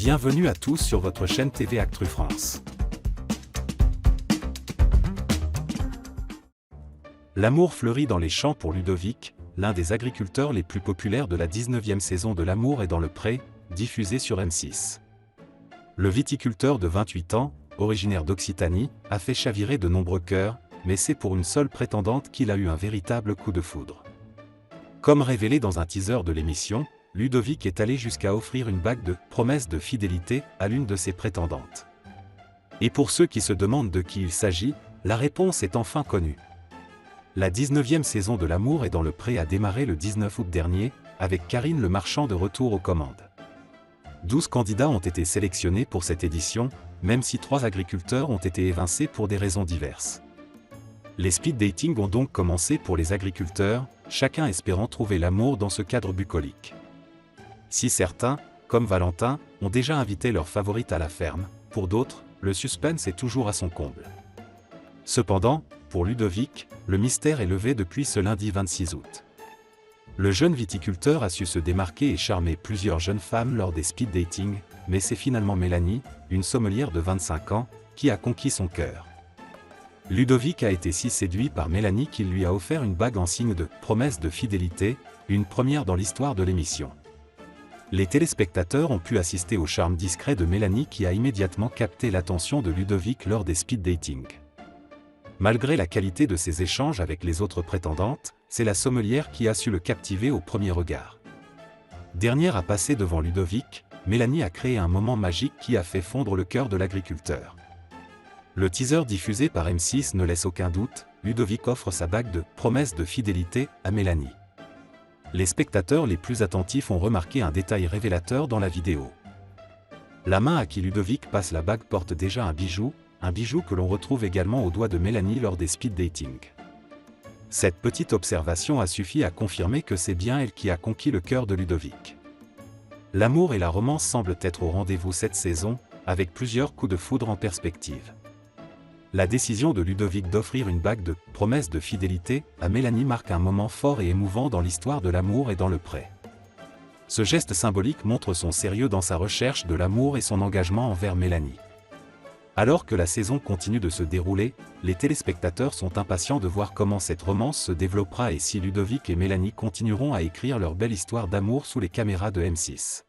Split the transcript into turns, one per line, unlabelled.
Bienvenue à tous sur votre chaîne TV Actu France. L'amour fleurit dans les champs pour Ludovic, l'un des agriculteurs les plus populaires de la 19e saison de L'amour est dans le pré, diffusée sur M6. Le viticulteur de 28 ans, originaire d'Occitanie, a fait chavirer de nombreux cœurs, mais c'est pour une seule prétendante qu'il a eu un véritable coup de foudre. Comme révélé dans un teaser de l'émission, Ludovic est allé jusqu'à offrir une bague de promesse de fidélité à l'une de ses prétendantes. Et pour ceux qui se demandent de qui il s'agit, la réponse est enfin connue. La 19e saison de L'amour est dans le pré a démarré le 19 août dernier, avec Karine Le Marchand de retour aux commandes. 12 candidats ont été sélectionnés pour cette édition, même si 3 agriculteurs ont été évincés pour des raisons diverses. Les speed dating ont donc commencé pour les agriculteurs, chacun espérant trouver l'amour dans ce cadre bucolique. Si certains, comme Valentin, ont déjà invité leur favorite à la ferme, pour d'autres, le suspense est toujours à son comble. Cependant, pour Ludovic, le mystère est levé depuis ce lundi 26 août. Le jeune viticulteur a su se démarquer et charmer plusieurs jeunes femmes lors des speed dating, mais c'est finalement Mélanie, une sommelière de 25 ans, qui a conquis son cœur. Ludovic a été si séduit par Mélanie qu'il lui a offert une bague en signe de promesse de fidélité, une première dans l'histoire de l'émission. Les téléspectateurs ont pu assister au charme discret de Mélanie qui a immédiatement capté l'attention de Ludovic lors des speed dating. Malgré la qualité de ses échanges avec les autres prétendantes, c'est la sommelière qui a su le captiver au premier regard. Dernière à passer devant Ludovic, Mélanie a créé un moment magique qui a fait fondre le cœur de l'agriculteur. Le teaser diffusé par M6 ne laisse aucun doute, Ludovic offre sa bague de promesse de fidélité à Mélanie. Les spectateurs les plus attentifs ont remarqué un détail révélateur dans la vidéo. La main à qui Ludovic passe la bague porte déjà un bijou que l'on retrouve également au doigt de Mélanie lors des speed dating. Cette petite observation a suffi à confirmer que c'est bien elle qui a conquis le cœur de Ludovic. L'amour et la romance semblent être au rendez-vous cette saison, avec plusieurs coups de foudre en perspective. La décision de Ludovic d'offrir une bague de promesse de fidélité à Mélanie marque un moment fort et émouvant dans l'histoire de L'amour et dans le pré. Ce geste symbolique montre son sérieux dans sa recherche de l'amour et son engagement envers Mélanie. Alors que la saison continue de se dérouler, les téléspectateurs sont impatients de voir comment cette romance se développera et si Ludovic et Mélanie continueront à écrire leur belle histoire d'amour sous les caméras de M6.